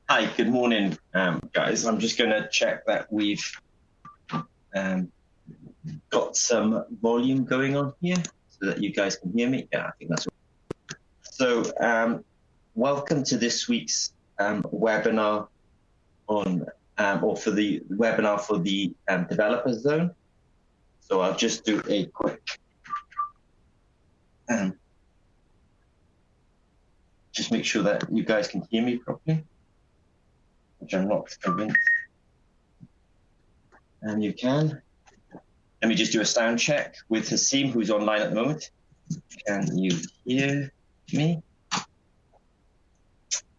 Hi, good morning, guys. I'm just going to check that we've um, got some volume going on here so that you guys can hear me. Yeah, I think that's right. So, welcome to this week's webinar on, or for the webinar for the Developer Zone. So I'll just do a quick, just make sure that you guys can hear me properly, which I'm not convinced. And you can. Let me just do a sound check with Hasim, who's online at the moment. Can you hear me?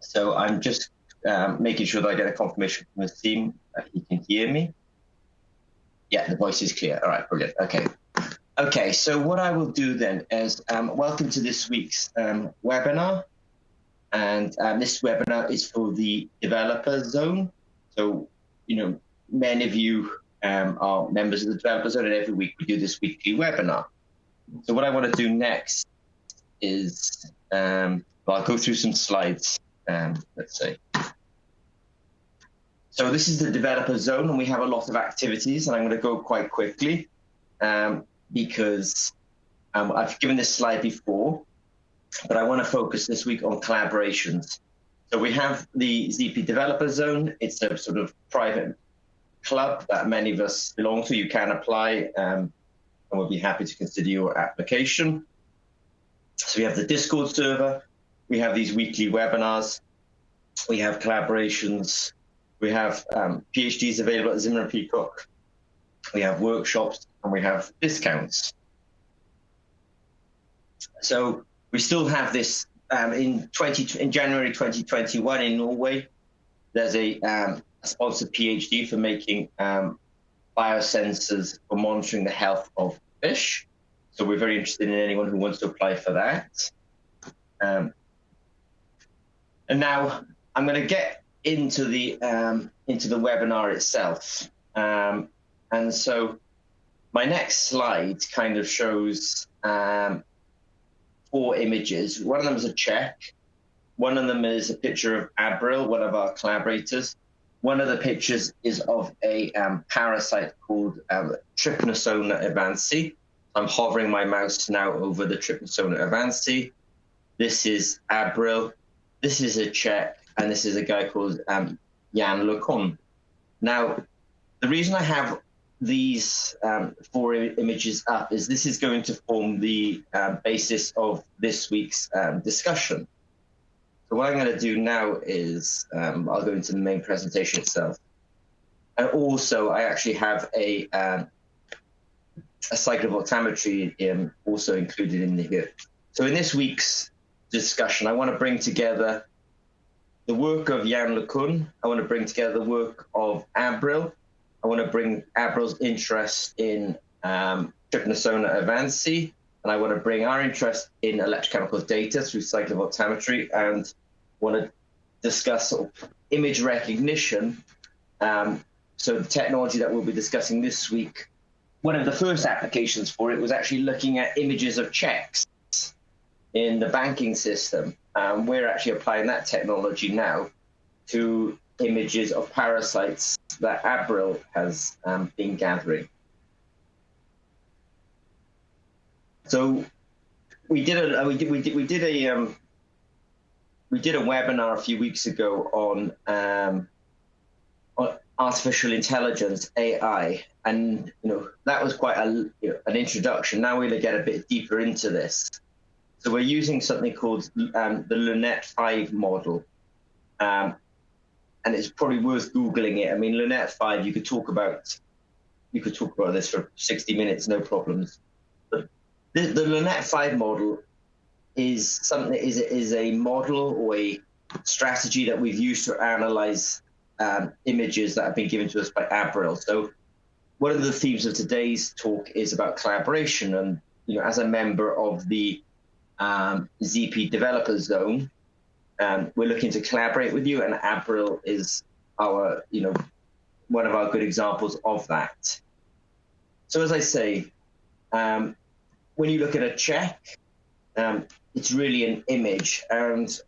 So I'm just making sure that I get a confirmation from Hasim that he can hear me. Yeah, the voice is clear. All right, brilliant. Okay. Okay, so what I will do then is welcome to this week's webinar. And this webinar is for the Developer Zone. So, many of you are members of the Developer Zone, and every week we do this weekly webinar. So what I want to do next is, well, I'll go through some slides, let's say. So this is the Developer Zone, and we have a lot of activities, and I'm going to go quite quickly because I've given this slide before, but I want to focus this week on collaborations. So we have the ZP Developer Zone. It's a sort of private club that many of us belong to. You can apply, and we'll be happy to consider your application. So we have the Discord server. We have these weekly webinars. We have collaborations. We have PhDs available at Zimmer and Peacock. We have workshops, and we have discounts. So we still have this in January 2021 in Norway. There's a sponsored PhD for making biosensors for monitoring the health of fish. So we're very interested in anyone who wants to apply for that. And now I'm going to get into the webinar itself. And so my next slide kind of shows 4 images. One of them is a check. One of them is a picture of Abril, one of our collaborators. One of the pictures is of a parasite called Trypanosoma evansi. I'm hovering my mouse now over the Trypanosoma evansi. This is Abril. This is a Czech, and this is a guy called Jan LeCun. Now, the reason I have these 4 images up is this is going to form the basis of this week's discussion. So what I'm going to do now is I'll go into the main presentation itself. And also, I actually have a cyclovoltammetry also included in here. So in this week's discussion, I want to bring together the work of Jan LeCun. I want to bring together the work of Abril. I want to bring Abril's interest in Trypanosoma evansi, and I want to bring our interest in electrochemical data through cyclovoltammetry, and want to discuss sort of image recognition. So the technology that we'll be discussing this week, one of the first applications for it was actually looking at images of checks in the banking system. We're actually applying that technology now to images of parasites that Abril has been gathering. So we did a webinar a few weeks ago on artificial intelligence, AI, and that was quite an introduction. Now we're going to get a bit deeper into this. So we're using something called the LUNET-5 model, and it's probably worth Googling it. I mean, LUNET-5, you could talk about this for 60 minutes, no problems. But the LUNET-5 model is a model or a strategy that we've used to analyze images that have been given to us by Abril. So one of the themes of today's talk is about collaboration, and as a member of the ZP Developer Zone, we're looking to collaborate with you, and Abril is our, one of our good examples of that. So as I say, when you look at a check, it's really an image, and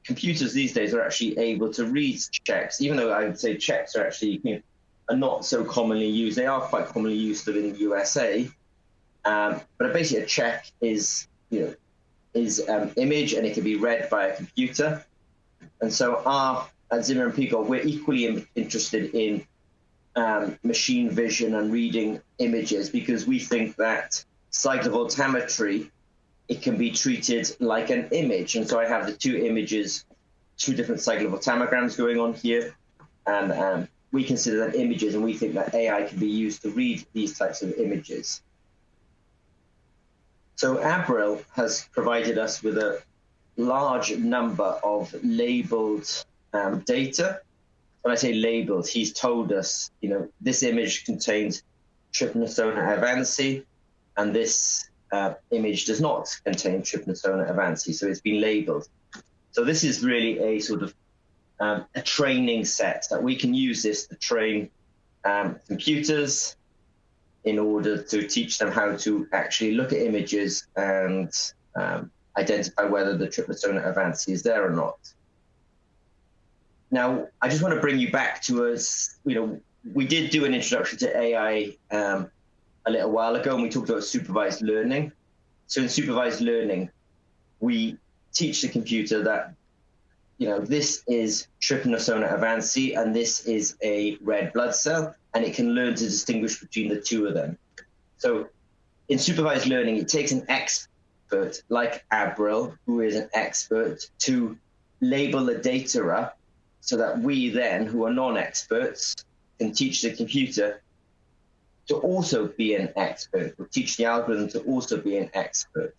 computers these days are actually able to read checks, even though I would say checks are actually are not so commonly used. They are quite commonly used in the USA, but basically a check is image, and it can be read by a computer. And so at Zimmer and Peacock, we're equally interested in machine vision and reading images, because we think that cyclovoltammetry, it can be treated like an image. And so I have the two images, two different cyclovoltammograms going on here, and we consider them images, and we think that AI can be used to read these types of images. So Abril has provided us with a large number of labeled data. When I say labeled, he's told us, this image contains Trypanosoma avansi, and this image does not contain Trypanosoma avansi, so it's been labeled. So this is really a sort of a training set that we can use this to train computers in order to teach them how to actually look at images and identify whether the Trypanosoma avansi is there or not. Now, I just want to bring you back to us. We did do an introduction to AI a little while ago, and we talked about supervised learning. So in supervised learning, we teach the computer that, this is Trypanosoma avansi, and this is a red blood cell, and it can learn to distinguish between the two of them. So in supervised learning, it takes an expert like Abril, who is an expert, to label the data up, so that we then, who are non-experts, can teach the computer to also be an expert, or teach the algorithm to also be an expert.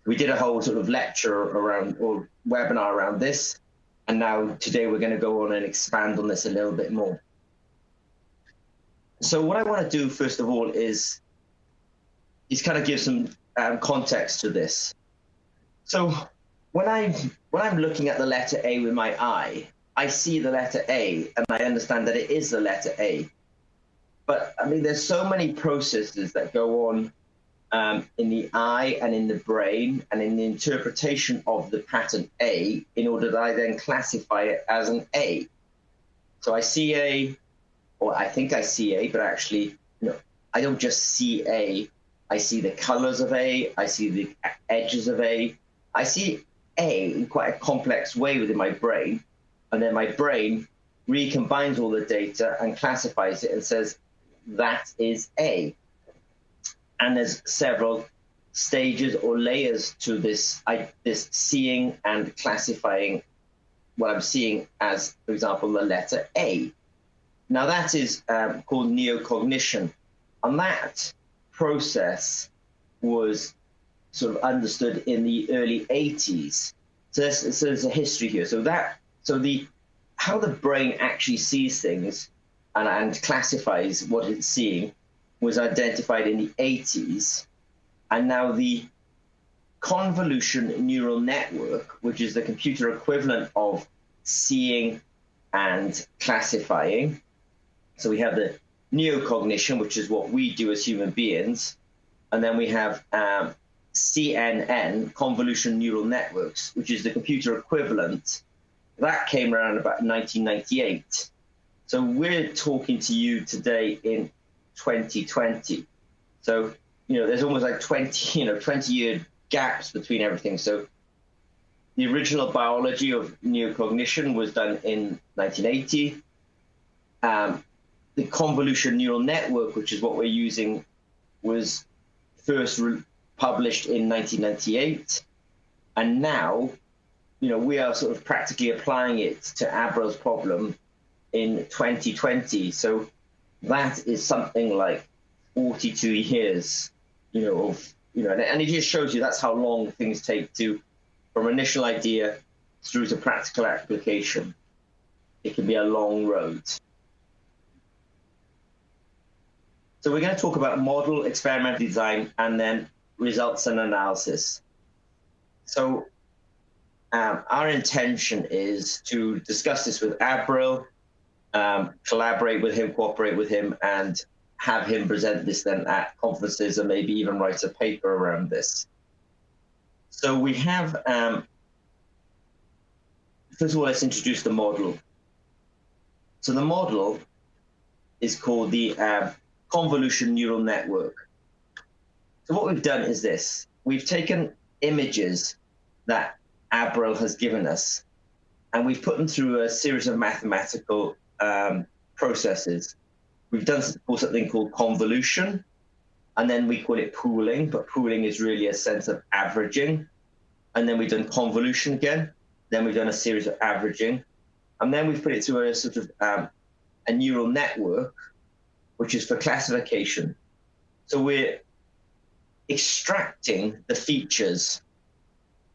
We did a whole sort of lecture around, or webinar around this, and now today we're going to go on and expand on this a little bit more. So what I want to do, first of all, is kind of give some context to this. So when I'm looking at the letter A with my eye, I see the letter A, and I understand that it is the letter A. But I mean, there's so many processes that go on in the eye and in the brain and in the interpretation of the pattern A, in order that I then classify it as an A. So I see A, or I think I see A, but actually, I don't just see A. I see the colors of A, I see the edges of A. I see A in quite a complex way within my brain, and then my brain recombines all the data and classifies it and says, that is A. And there's several stages or layers to this seeing and classifying what I'm seeing as, for example, the letter A. Now that is called neocognition, and that process was sort of understood in the early 80s. So there's a history here. How the brain actually sees things and classifies what it's seeing was identified in the 80s. And now the convolution neural network, which is the computer equivalent of seeing and classifying. So we have the neocognition, which is what we do as human beings. And then we have CNN, convolution neural networks, which is the computer equivalent. That came around about 1998. So we're talking to you today in 2020. So, there's almost like 20-year gaps between everything. So the original biology of neocognition was done in 1980. The convolution neural network, which is what we're using, was first published in 1998. And now, we are sort of practically applying it to Abril's problem in 2020. So that is something like 42 years, and it just shows you that's how long things take from initial idea through to practical application. It can be a long road. So we're going to talk about model, experimental design, and then results and analysis. So our intention is to discuss this with Abril, collaborate with him, cooperate with him, and have him present this then at conferences, and maybe even write a paper around this. So we have first of all, let's introduce the model. So the model is called the convolution neural network. So what we've done is this. We've taken images that ABRL has given us, and we've put them through a series of mathematical processes. We've done something called convolution, and then we call it pooling, but pooling is really a sense of averaging. And then we've done convolution again. Then we've done a series of averaging. And then we've put it through a sort of a neural network, which is for classification. So we're extracting the features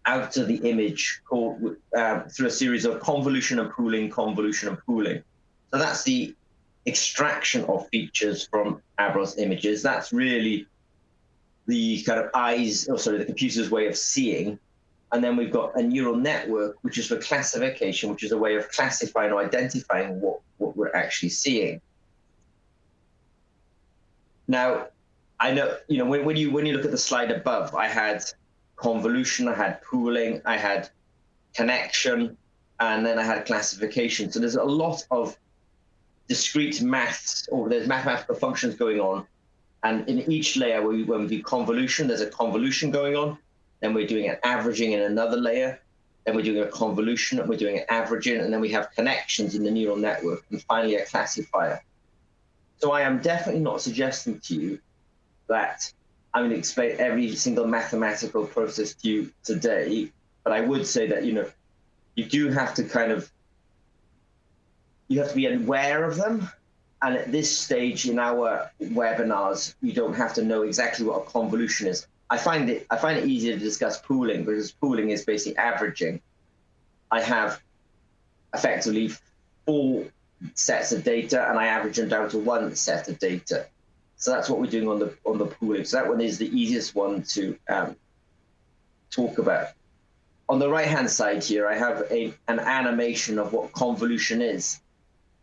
out of the image through a series of convolution and pooling, convolution and pooling. So that's the extraction of features from ABRL's images. That's really the kind of the computer's way of seeing. And then we've got a neural network, which is for classification, which is a way of classifying or identifying what we're actually seeing. Now, I know, when you look at the slide above, I had convolution, I had pooling, I had connection, and then I had classification. So there's a lot of discrete maths, or there's mathematical functions going on. And in each layer, when we do convolution, there's a convolution going on. Then we're doing an averaging in another layer. Then we're doing a convolution, and we're doing an averaging, and then we have connections in the neural network, and finally a classifier. So I am definitely not suggesting to you that I'm going to explain every single mathematical process to you today, but I would say that, you do have to you have to be aware of them. And at this stage in our webinars, you don't have to know exactly what a convolution is. I find it easier to discuss pooling, because pooling is basically averaging. I have effectively 4 sets of data, and I average them down to 1 set of data. So that's what we're doing on the pooling. So that one is the easiest one to talk about. On the right-hand side here, I have an animation of what convolution is.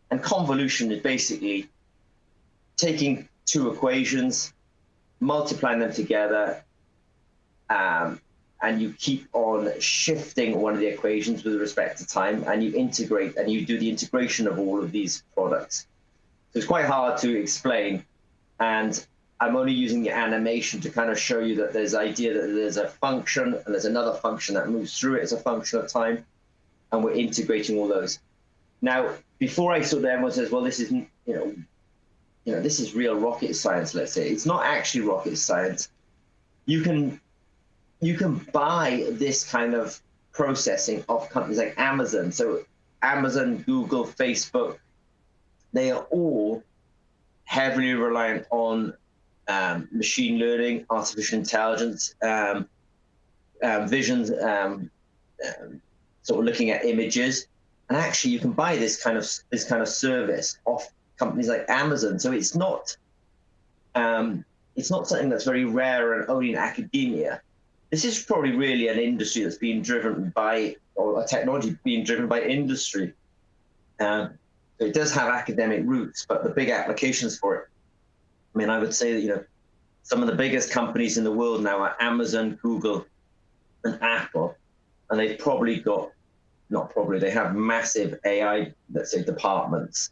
And convolution is basically taking 2 equations, multiplying them together, and you keep on shifting one of the equations with respect to time, and you integrate, and you do the integration of all of these products. So it's quite hard to explain, and I'm only using the animation to kind of show you that there's the idea that there's a function, and there's another function that moves through it as a function of time, and we're integrating all those. Now, before I saw everyone says, well, this is, this is real rocket science, let's say. It's not actually rocket science. You can buy this kind of processing of companies like Amazon. So Amazon, Google, Facebook, they are all heavily reliant on machine learning, artificial intelligence, visions, sort of looking at images. And actually, you can buy this kind of service off companies like Amazon. So it's not something that's very rare and only in academia. This is probably really an industry that's being driven by, or a technology being driven by industry. So it does have academic roots, but the big applications for it. I mean, I would say that some of the biggest companies in the world now are Amazon, Google, and Apple, and they've probably got. Not probably, they have massive AI, let's say, departments.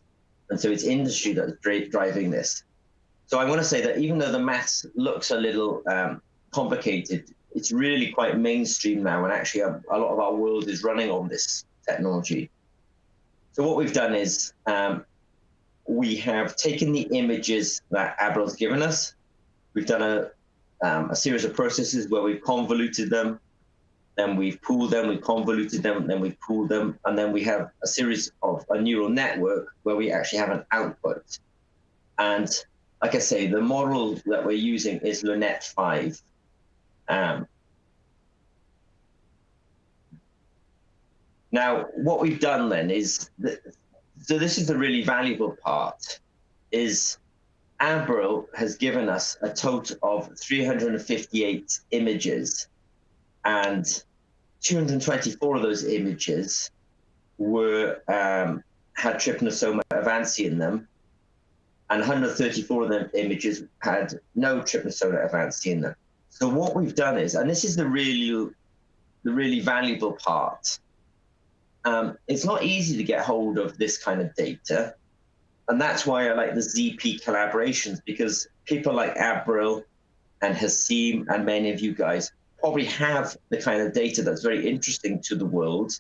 And so it's industry that's driving this. So I want to say that even though the maths looks a little complicated, it's really quite mainstream now. And actually, a lot of our world is running on this technology. So what we've done is we have taken the images that ABRL's given us. We've done a series of processes where we've convoluted them. Then we've pooled them, we've convoluted them, then we've pooled them, and then we have a series of a neural network where we actually have an output. And like I say, the model that we're using is LeNet 5. Now, what we've done then is, so this is the really valuable part, is ABRL has given us a total of 358 images, and 224 of those images had trypanosoma avanci in them, and 134 of them images had no trypanosoma avanci in them. So what we've done is, and this is the really valuable part, it's not easy to get hold of this kind of data. And that's why I like the ZP collaborations, because people like Abril and Haseem and many of you guys probably have the kind of data that's very interesting to the world.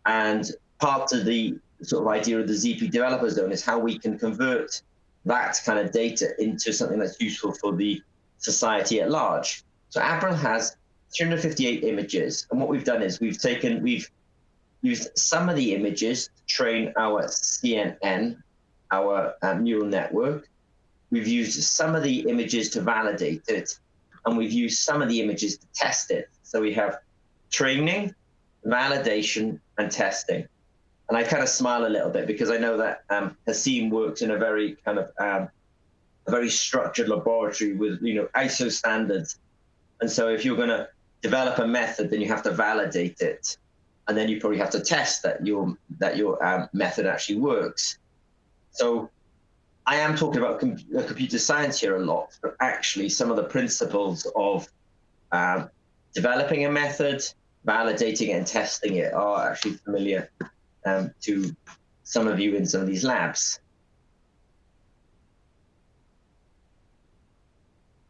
And part of the sort of idea of the ZP Developer Zone is how we can convert that kind of data into something that's useful for the society at large. So Abril has 358 images. And what we've done is we've used some of the images to train our CNN, our neural network. We've used some of the images to validate it, and we've used some of the images to test it. So we have training, validation, and testing. And I kind of smile a little bit because I know that Haseem works in a very kind of a very structured laboratory with ISO standards. And so if you're going to develop a method, then you have to validate it, and then you probably have to test that your method actually works. So I am talking about computer science here a lot, but actually some of the principles of developing a method, validating it, and testing it are actually familiar to some of you in some of these labs.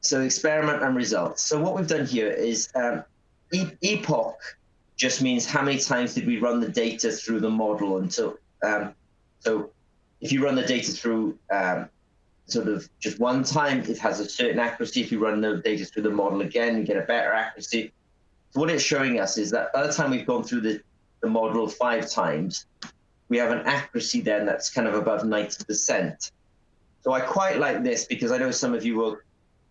So experiment and results. So what we've done here is epoch just means how many times did we run the data through the model until, so if you run the data through sort of just one time, it has a certain accuracy. If you run the data through the model again, you get a better accuracy. So what it's showing us is that by the time we've gone through the model 5 times, we have an accuracy then that's kind of above 90%. So I quite like this because I know some of you will,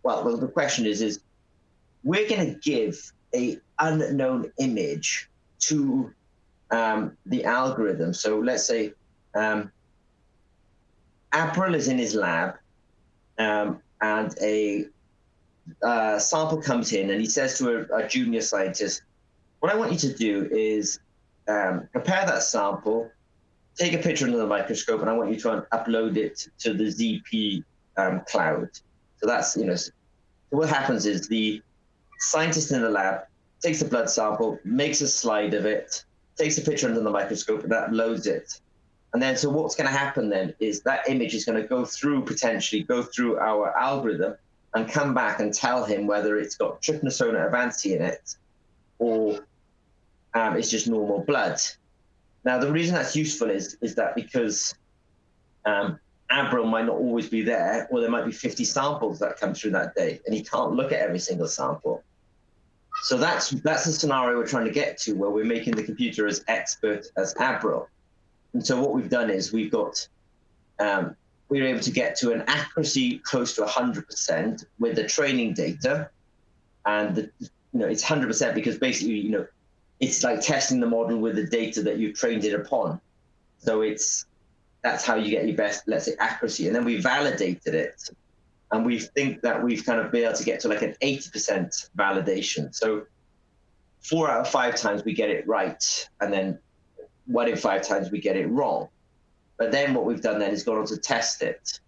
well the question is we're going to give an unknown image to the algorithm. So let's say Abril is in his lab, and a sample comes in, and he says to a junior scientist, what I want you to do is prepare that sample, take a picture under the microscope, and I want you to upload it to the ZP cloud. So that's, so what happens is the scientist in the lab takes a blood sample, makes a slide of it, takes a picture under the microscope, and uploads it. And then, so what's going to happen then is that image is going to potentially go through our algorithm and come back and tell him whether it's got Trypanosoma avanci in it or it's just normal blood. Now, the reason that's useful is that because Abril might not always be there, or there might be 50 samples that come through that day, and he can't look at every single sample. So that's the scenario we're trying to get to, where we're making the computer as expert as Abril. And so what we've done is we've got, we're able to get to an accuracy close to 100% with the training data. And, it's 100% because basically, it's like testing the model with the data that you've trained it upon. So that's how you get your best, let's say, accuracy. And then we validated it. And we think that we've kind of been able to get to like an 80% validation. So 4 out of 5 times we get it right. And then 1 in 5 times we get it wrong. But then what we've done then is gone on to test it.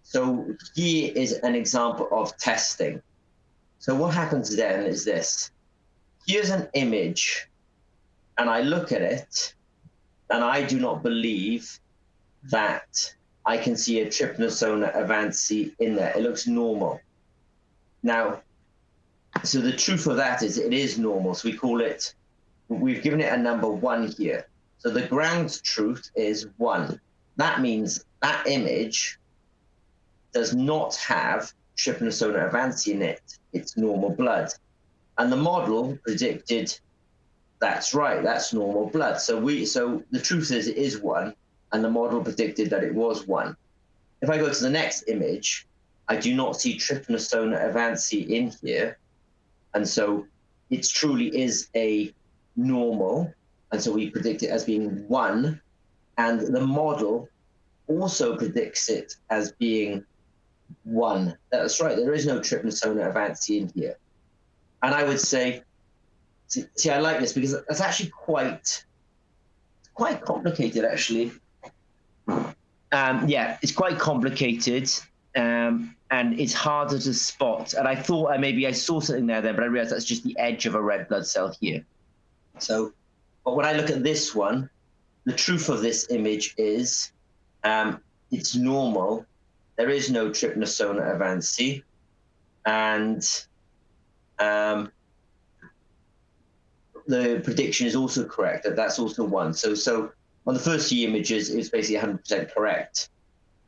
So here is an example of testing. So what happens then is this. Here's an image, and I look at it, and I do not believe that I can see a Trypanosoma avanci in there. It looks normal. Now, so the truth of that is it is normal. So we call it, we've given it a number 1 here. So the ground truth is 1. That means that image does not have Trypanosoma avanci in it. It's normal blood. And the model predicted that's right, that's normal blood. So the truth is it is 1, and the model predicted that it was 1. If I go to the next image, I do not see Trypanosoma avanci in here. And so it truly is a normal. And so we predict it as being 1. And the model also predicts it as being 1. That's right, there is no Trypanosoma avanci in here. And I would say, see, I like this because that's actually quite complicated, actually. Yeah, it's quite complicated, and it's harder to spot. And I thought maybe I saw something there, but I realized that's just the edge of a red blood cell here. So But when I look at this one, the truth of this image is it's normal. There is no Trypanosoma evansi, and the prediction is also correct. That's also one. So on the first few images, it's basically 100% correct.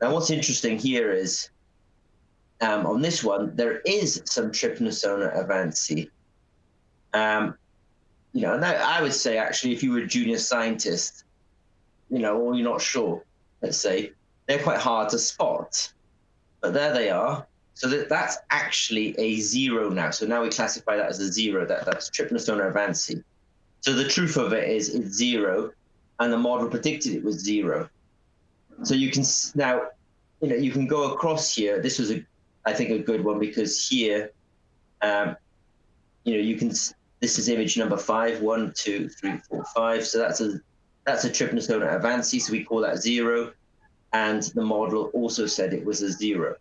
Now, what's interesting here is on this one, there is some Trypanosoma evansi. You know, and I would say actually, if you were a junior scientist, you know, or you're not sure, let's say, they're quite hard to spot. But there they are. So that's actually a 0 now. So now we classify that as a 0. That's Trypanosoma evansi. So the truth of it is it's 0, and the model predicted it was 0. So you can now, you know, you can go across here. This was I think a good one, because here, you know, you can. This is image number 5. 1, 2, 3, 4, 5. So that's a Trypanosoma evansi. So we call that 0, and the model also said it was a 0.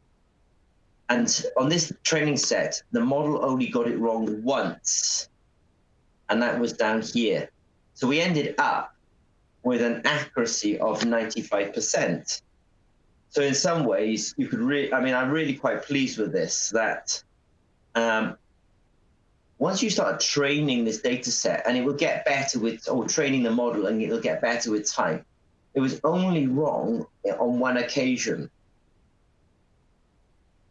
And on this training set, the model only got it wrong once, and that was down here. So we ended up with an accuracy of 95%. So in some ways, you could really, I mean, I'm really quite pleased with this, that once you start training this data set, and it will get better with, or training the model, and it'll get better with time. It was only wrong on one occasion.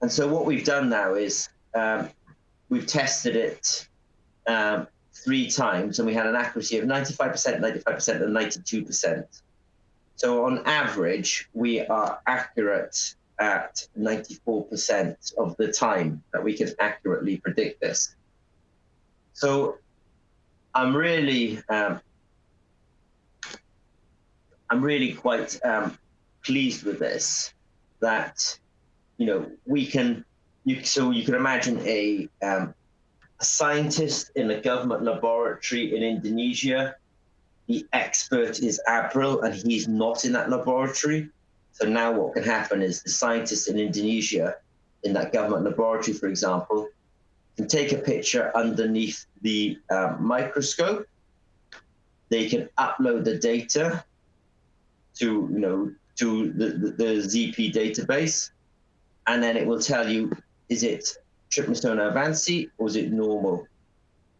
And so what we've done now is we've tested it 3 times, and we had an accuracy of 95%, 95%, and 92%. So on average, we are accurate at 94% of the time that we can accurately predict this. So I'm really quite pleased with this, that, you know, we can, so you can imagine a scientist in a government laboratory in Indonesia. The expert is Abril, and he's not in that laboratory. So now what can happen is the scientist in Indonesia, in that government laboratory, for example, can take a picture underneath the microscope. They can upload the data to, you know, to the ZP database, and then it will tell you, is it Trypanosoma evansi or is it normal?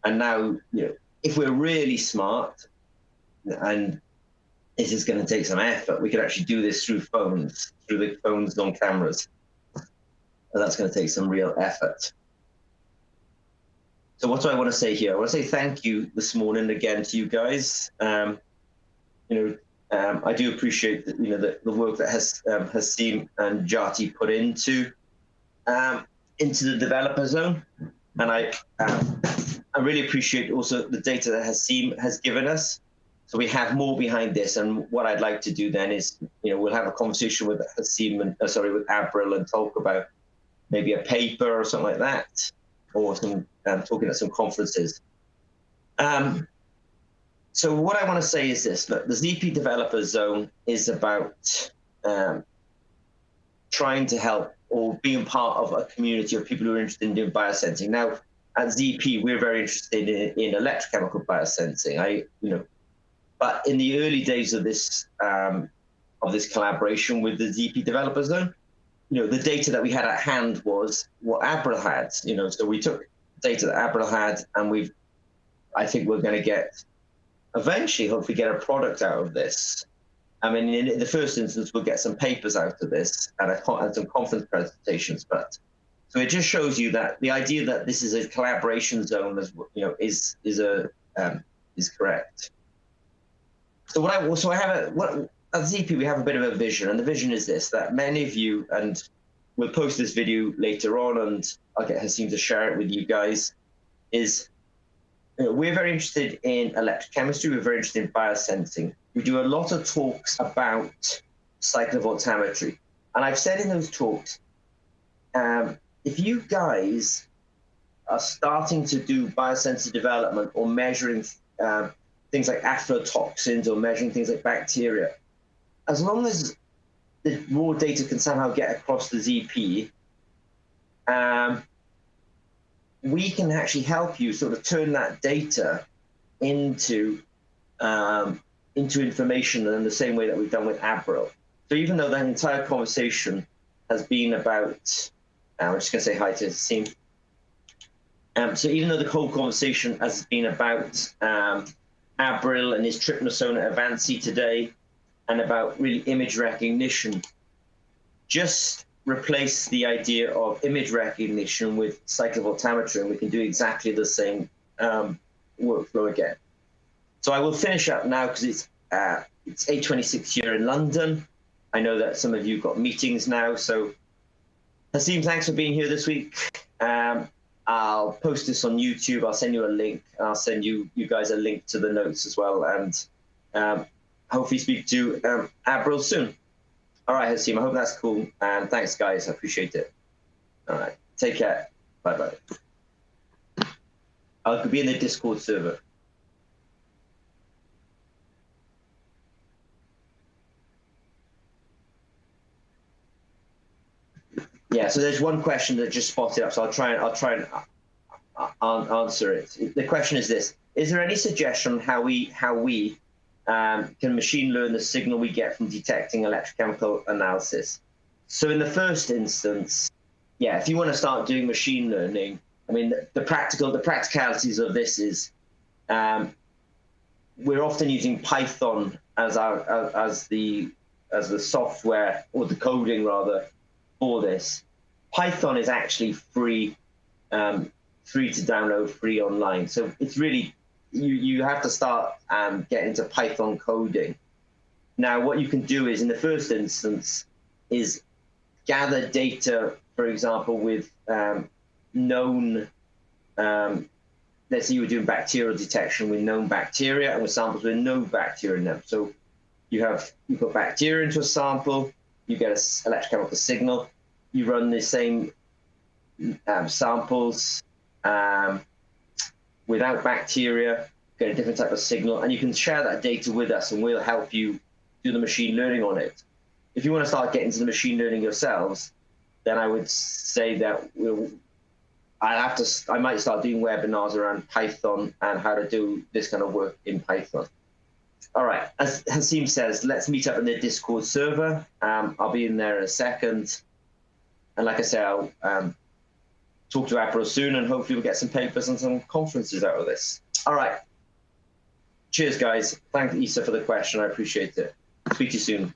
And now, you know, if we're really smart, and this is going to take some effort, we could actually do this through phones, through the phones on cameras. And that's going to take some real effort. So what do I want to say here? I want to say thank you this morning again to you guys. You know, I do appreciate that, you know, the work that Haseem and Jati put into the developer zone, and I really appreciate also the data that Haseem has given us. So we have more behind this, and what I'd like to do then is, you know, we'll have a conversation with Haseem and with Abril, and talk about maybe a paper or something like that, or some talking at some conferences. So what I want to say is this: look, the ZP Developer Zone is about trying to help, or being part of a community of people who are interested in doing biosensing. Now, at ZP, we're very interested in electrochemical biosensing. But in the early days of this collaboration with the ZP Developer Zone, you know, the data that we had at hand was what Abril had. You know, so we took data that Abril had, and I think we're going to get, eventually, hopefully, get a product out of this. I mean, in the first instance, we'll get some papers out of this and some conference presentations. But so it just shows you that the idea that this is a collaboration zone, as you know, is correct. So at ZP, we have a bit of a vision, and the vision is this: that many of you, and we'll post this video later on, and I'll get Haseem to share it with you guys, is, you know, we're very interested in electrochemistry, we're very interested in biosensing. We do a lot of talks about cyclovoltammetry. And I've said in those talks, if you guys are starting to do biosensor development, or measuring things like aflatoxins, or measuring things like bacteria, as long as the raw data can somehow get across the ZP, we can actually help you sort of turn that data into into information in the same way that we've done with Abril. So even though that entire conversation has been about, I'm just going to say hi to Haseem. So even though the whole conversation has been about Abril and his Trypanosoma avanci today, and about really image recognition, just replace the idea of image recognition with cyclovoltammetry, and we can do exactly the same workflow again. So I will finish up now because it's 8:26 here in London. I know that some of you got meetings now. So Haseem, thanks for being here this week. I'll post this on YouTube. I'll send you a link. I'll send you guys a link to the notes as well. And hopefully speak to Abril soon. All right, Haseem, I hope that's cool. And thanks, guys. I appreciate it. All right, take care. Bye-bye. I'll be in the Discord server. Yeah, so there's one question that just spotted up, so I'll try and answer it. The question is this: is there any suggestion on how we can machine learn the signal we get from detecting electrochemical analysis? So in the first instance, yeah, if you want to start doing machine learning, I mean, the practicalities of this is we're often using Python as the software, or the coding rather, for this. Python is actually free to download, free online. So it's really, you have to start getting into Python coding. Now, what you can do is, in the first instance, is gather data, for example, with known, let's say you were doing bacterial detection with known bacteria and with samples with no bacteria in them. So you put bacteria into a sample, you get an electrochemical signal, you run the same samples without bacteria, get a different type of signal, and you can share that data with us and we'll help you do the machine learning on it. If you want to start getting into the machine learning yourselves, then I would say that I might start doing webinars around Python and how to do this kind of work in Python. All right, as Haseem says, let's meet up in the Discord server. I'll be in there in a second. And like I say, I'll talk to Abril soon, and hopefully we'll get some papers and some conferences out of this. All right. Cheers, guys. Thank Isa for the question. I appreciate it. Speak to you soon.